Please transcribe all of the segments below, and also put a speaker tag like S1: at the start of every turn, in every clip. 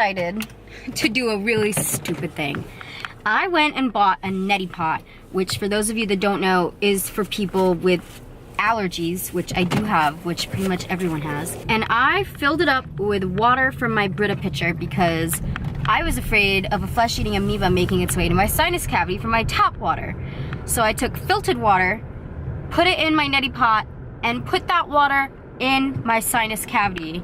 S1: decided to do a really stupid thing. I went and bought a neti pot, which for those of you that don't know is for people with allergies, which I do have, which pretty much everyone has. And I filled it up with water from my Brita pitcher because I was afraid of a flesh-eating amoeba making its way to my sinus cavity from my tap water. So I took filtered water, put it in my neti pot, and put that water in my sinus cavity.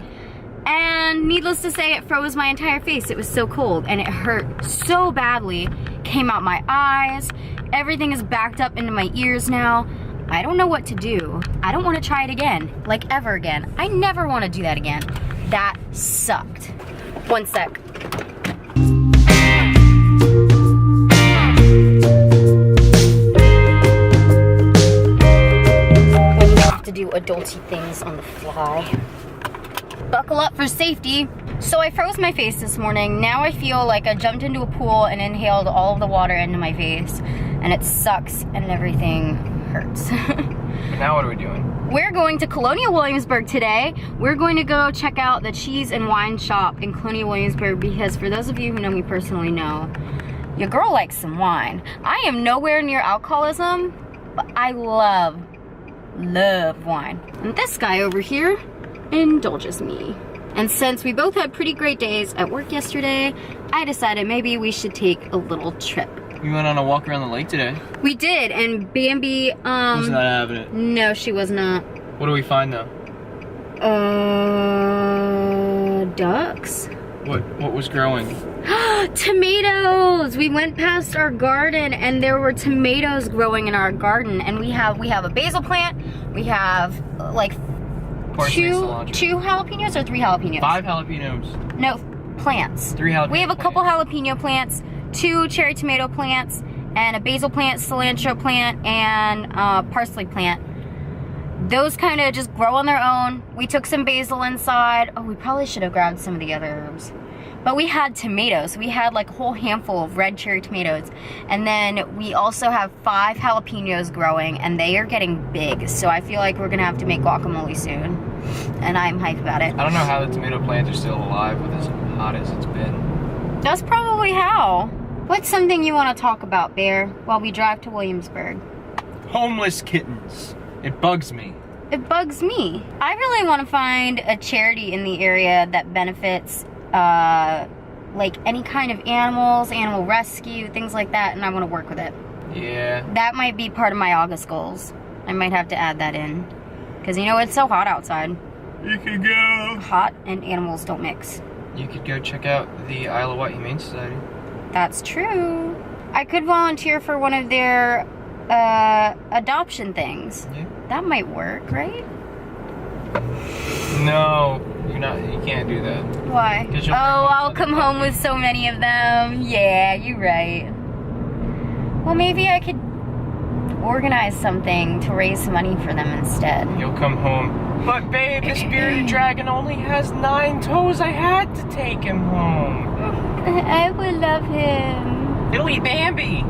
S1: And needless to say, it froze my entire face. It was so cold and it hurt so badly. Came out my eyes. Everything is backed up into my ears now. I don't know what to do. I don't want to try it again, like ever again. I never want to do that again. That sucked. One sec. When you have to do adulty things on the fly. Buckle up for safety. So I froze my face this morning. Now I feel like I jumped into a pool and inhaled all of the water into my face. And it sucks and everything hurts.
S2: Now what are we doing?
S1: We're going to Colonial Williamsburg today. We're going to go check out the cheese and wine shop in Colonial Williamsburg because for those of you who know me personally know, your girl likes some wine. I am nowhere near alcoholism, but I love wine. And this guy over here indulges me. And since we both had pretty great days at work yesterday, I decided maybe we should take a little trip.
S2: We went on a walk around the lake today.
S1: We did, and Bambi,
S2: was not having it.
S1: No, she was not.
S2: What do we find though?
S1: Ducks.
S2: What was growing?
S1: Tomatoes! We went past our garden and there were tomatoes growing in our garden, and we have a basil plant. We have like two jalapenos or 3 jalapenos?
S2: 5 jalapenos.
S1: No, plants.
S2: 3 jalapenos.
S1: We have a couple jalapeno plants, 2 cherry tomato plants, and a basil plant, cilantro plant, and parsley plant. Those kind of just grow on their own. We took some basil inside. Oh, we probably should have grabbed some of the other herbs. But we had tomatoes. We had like a whole handful of red cherry tomatoes. And then we also have 5 jalapenos growing, and they are getting big. So I feel like we're gonna have to make guacamole soon. And I'm hyped about it.
S2: I don't know how the tomato plants are still alive with as hot as it's been.
S1: That's probably how. What's something you want to talk about, Bear, while we drive to Williamsburg?
S2: Homeless kittens. It bugs me.
S1: It bugs me. I really want to find a charity in the area that benefits like any kind of animals, animal rescue, things like that, and I want to work with it.
S2: Yeah.
S1: That might be part of my August goals. I might have to add that in. Because you know, it's so hot outside.
S2: You could go.
S1: Hot and animals don't mix.
S2: You could go check out the Isle of Wight Humane Society.
S1: That's true. I could volunteer for one of their adoption things.
S2: Yeah.
S1: That might work, right?
S2: No, you can't do that.
S1: Why? Oh, I'll come home with so many of them. Yeah, you're right. Well, maybe I could organize something to raise money for them instead.
S2: You'll come home. But babe, the spirited dragon only has 9 toes. I had to take him home.
S1: I would love him.
S2: It'll eat Bambi.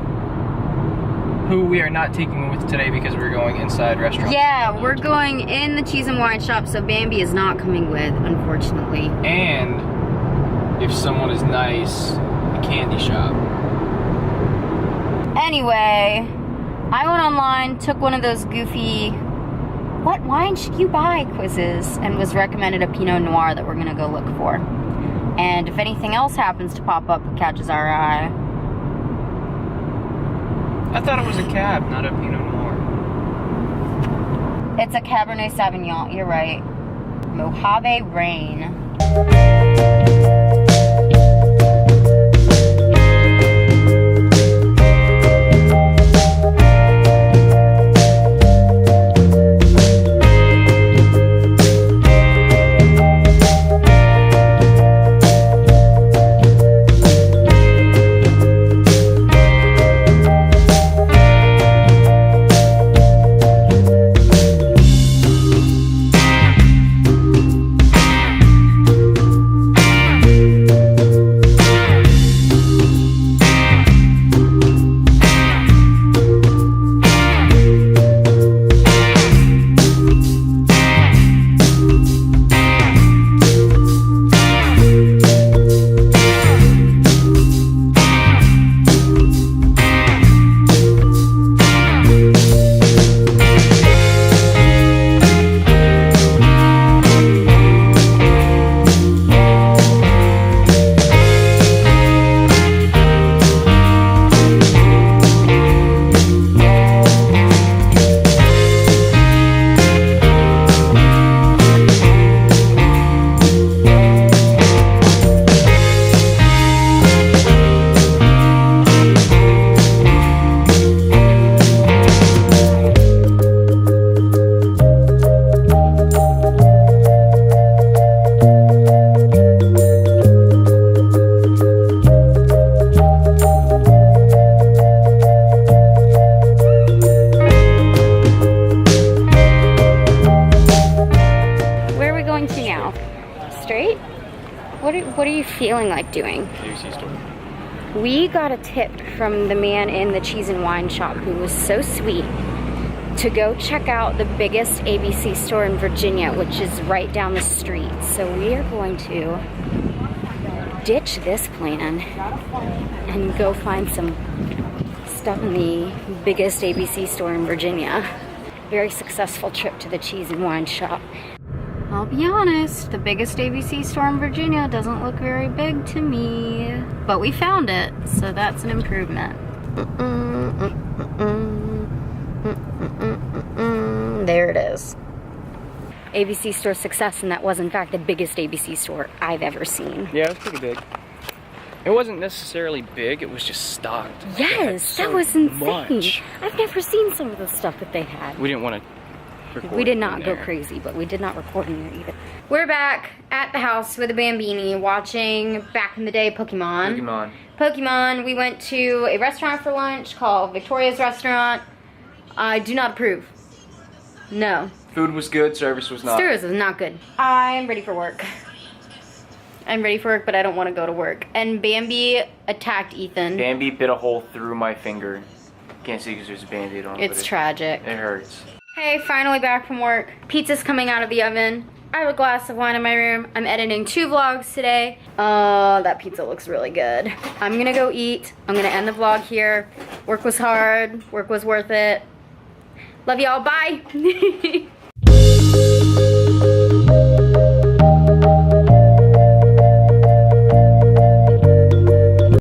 S2: Who we are not taking with today because we're going inside restaurants.
S1: Yeah, we're going in the cheese and wine shop, so Bambi is not coming with, unfortunately.
S2: And if someone is nice, the candy shop.
S1: Anyway, I went online, took one of those goofy what wine should you buy quizzes, and was recommended a Pinot Noir that we're gonna go look for. And if anything else happens to pop up that catches our eye.
S2: I thought it was a cab, not a Pinot Noir.
S1: It's a Cabernet Sauvignon, you're right. Mojave Rain. feeling like doing?
S2: ABC store.
S1: We got a tip from the man in the cheese and wine shop who was so sweet to go check out the biggest ABC store in Virginia, which is right down the street. So we are going to ditch this plan and go find some stuff in the biggest ABC store in Virginia. Very successful trip to the cheese and wine shop. I'll be honest, the biggest ABC store in Virginia doesn't look very big to me. But we found it, so that's an improvement. There it is. ABC store success, and that was in fact the biggest ABC store I've ever seen.
S2: Yeah, it was pretty big. It wasn't necessarily big, it was just stocked.
S1: Yes, that was insane.
S2: Much.
S1: I've never seen some of the stuff that they had.
S2: We didn't want to record.
S1: We did not
S2: in
S1: go
S2: there.
S1: crazy, but we did not record in there either. We're back at the house with a Bambini watching back in the day Pokemon. Pokemon. We went to a restaurant for lunch called Victoria's Restaurant. I do not approve. No.
S2: Food was good, service was not.
S1: Service is not good. I'm ready for work. I'm ready for work, but I don't want to go to work. And Bambi attacked Ethan.
S2: Bambi bit a hole through my finger. Can't see because there's a band-aid on it.
S1: It's tragic.
S2: It hurts.
S1: Hey, finally back from work. Pizza's coming out of the oven. I have a glass of wine in my room. I'm editing 2 vlogs today. That pizza looks really good. I'm gonna go eat. I'm gonna end the vlog here. Work was hard. Work was worth it. Love y'all. Bye.